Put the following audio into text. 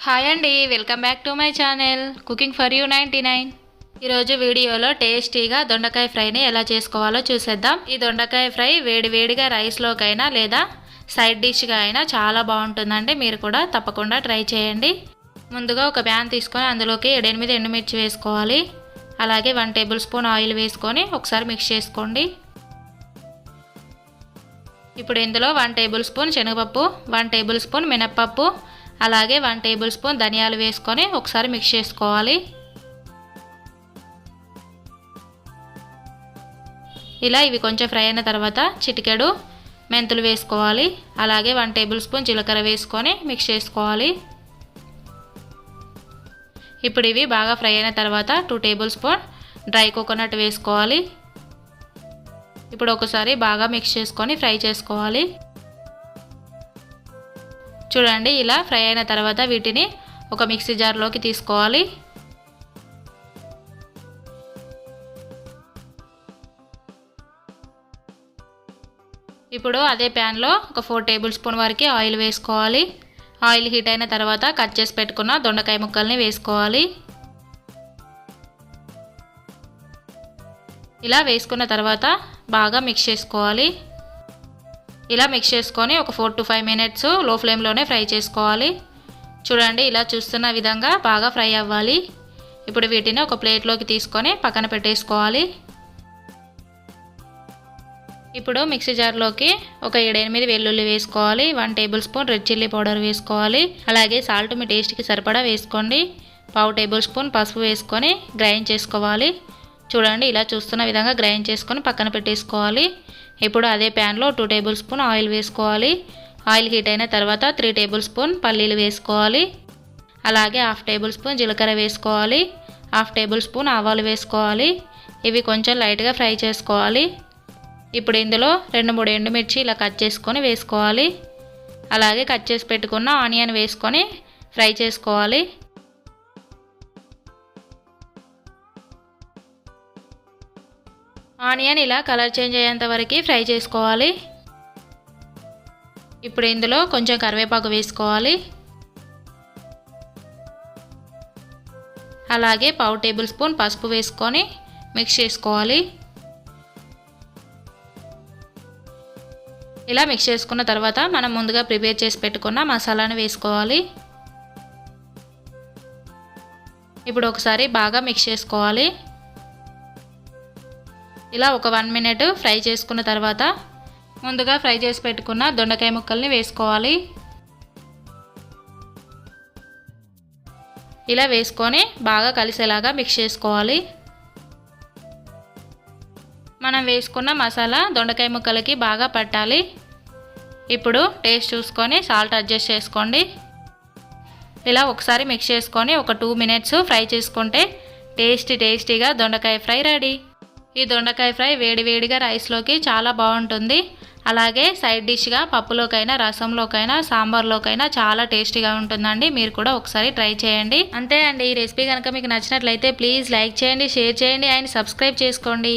Hi అండి, welcome back to my channel cooking for you 99. ఈరోజు వీడియోలో టేస్టీగా దొండకాయ ఫ్రైని ఎలా చేసుకోవాలో చూసేద్దాం. ఈ దొండకాయ ఫ్రై వేడివేడిగా రైస్లోకైనా లేదా సైడ్ డిష్గా అయినా చాలా బాగుంటుందండి. మీరు కూడా తప్పకుండా ట్రై చేయండి. ముందుగా ఒక ప్యాన్ తీసుకొని అందులోకి 7-8 ఎండుమిర్చి వేసుకోవాలి. అలాగే 1 టేబుల్ స్పూన్ ఆయిల్ వేసుకొని ఒకసారి మిక్స్ చేసుకోండి. ఇప్పుడు ఇందులో 1 టేబుల్ స్పూన్ శనగపప్పు, 1 టేబుల్ స్పూన్ మినప్పప్పు, అలాగే 1 టేబుల్ స్పూన్ ధనియాలు వేసుకొని ఒకసారి మిక్స్ చేసుకోవాలి. ఇలా ఇవి కొంచెం ఫ్రై అయిన తర్వాత చిటికెడు మెంతులు వేసుకోవాలి. అలాగే 1 టేబుల్ స్పూన్ జీలకర్ర వేసుకొని మిక్స్ చేసుకోవాలి. ఇప్పుడు ఇవి బాగా ఫ్రై అయిన తర్వాత 2 టేబుల్ స్పూన్ డ్రై కోకోనట్ వేసుకోవాలి. ఇప్పుడు ఒకసారి బాగా మిక్స్ చేసుకొని ఫ్రై చేసుకోవాలి. చూడండి, ఇలా ఫ్రై అయిన తర్వాత వీటిని ఒక మిక్సీ జార్లోకి తీసుకోవాలి. ఇప్పుడు అదే ప్యాన్లో ఒక 4 టేబుల్ స్పూన్ వరకు ఆయిల్ వేసుకోవాలి. ఆయిల్ హీట్ అయిన తర్వాత కట్ చేసి పెట్టుకున్న దొండకాయ ముక్కల్ని వేసుకోవాలి. ఇలా వేసుకున్న తర్వాత బాగా మిక్స్ చేసుకోవాలి. ఇలా మిక్స్ చేసుకొని ఒక 4 to 5 మినిట్స్ లో ఫ్లేమ్లోనే ఫ్రై చేసుకోవాలి. చూడండి, ఇలా చూస్తున్న విధంగా బాగా ఫ్రై అవ్వాలి. ఇప్పుడు వీటిని ఒక ప్లేట్లోకి తీసుకొని పక్కన పెట్టేసుకోవాలి. ఇప్పుడు మిక్సీ జార్లోకి ఒక 7-8 వెల్లుల్లి వేసుకోవాలి. 1 table spoon red chilli powder వేసుకోవాలి. అలాగే సాల్ట్ మీ టేస్ట్కి సరిపడా వేసుకోండి. 1/2 టేబుల్ స్పూన్ పసుపు వేసుకొని గ్రైండ్ చేసుకోవాలి. చూడండి, ఇలా చూస్తున్న విధంగా గ్రైండ్ చేసుకొని పక్కన పెట్టేసుకోవాలి. ఇప్పుడు అదే ప్యాన్లో 2 టేబుల్ స్పూన్ ఆయిల్ వేసుకోవాలి. ఆయిల్ హీట్ అయిన తర్వాత 3 టేబుల్ స్పూన్ పల్లీలు వేసుకోవాలి. అలాగే 1/2 టేబుల్ స్పూన్ జీలకర్ర వేసుకోవాలి. 1/2 టేబుల్ స్పూన్ ఆవాలు వేసుకోవాలి. ఇవి కొంచెం లైట్గా ఫ్రై చేసుకోవాలి. ఇప్పుడు ఇందులో 2-3 ఎండుమిర్చి ఇలా కట్ చేసుకొని వేసుకోవాలి. అలాగే కట్ చేసి పెట్టుకున్న ఆనియన్ వేసుకొని ఫ్రై చేసుకోవాలి. ఆనియన్ ఇలా కలర్ చేంజ్ అయ్యేంత వరకు ఫ్రై చేసుకోవాలి. ఇప్పుడు ఇందులో కొంచెం కరివేపాకు వేసుకోవాలి. అలాగే 1/2 టేబుల్ స్పూన్ పసుపు వేసుకొని మిక్స్ చేసుకోవాలి. ఇలా మిక్స్ చేసుకున్న తర్వాత మనం ముందుగా ప్రిపేర్ చేసి పెట్టుకున్న మసాలాను వేసుకోవాలి. ఇప్పుడు ఒకసారి బాగా మిక్స్ చేసుకోవాలి. ఇలా ఒక 1 మినిట్ ఫ్రై చేసుకున్న తర్వాత ముందుగా ఫ్రై చేసి పెట్టుకున్న దొండకాయ ముక్కల్ని వేసుకోవాలి. ఇలా వేసుకొని బాగా కలిసేలాగా మిక్స్ చేసుకోవాలి. మనం వేసుకున్న మసాలా దొండకాయ ముక్కలకి బాగా పట్టాలి. ఇప్పుడు టేస్ట్ చూసుకొని సాల్ట్ అడ్జస్ట్ చేసుకోండి. ఇలా ఒకసారి మిక్స్ చేసుకొని ఒక 2 మినిట్స్ ఫ్రై చేసుకుంటే టేస్టీగా దొండకాయ ఫ్రై రెడీ. ఈ దొండకాయ ఫ్రై వేడివేడిగా రైస్లోకి చాలా బాగుంటుంది. అలాగే సైడ్ డిష్గా పప్పులోకైనా, రసంలోకైనా, సాంబార్లోకైనా చాలా టేస్టీగా ఉంటుందండి. మీరు కూడా ఒకసారి ట్రై చేయండి. అంతే అండి. ఈ రెసిపీ కనుక మీకు నచ్చినట్లయితే ప్లీజ్ లైక్ చేయండి, షేర్ చేయండి అండ్ సబ్స్క్రైబ్ చేసుకోండి.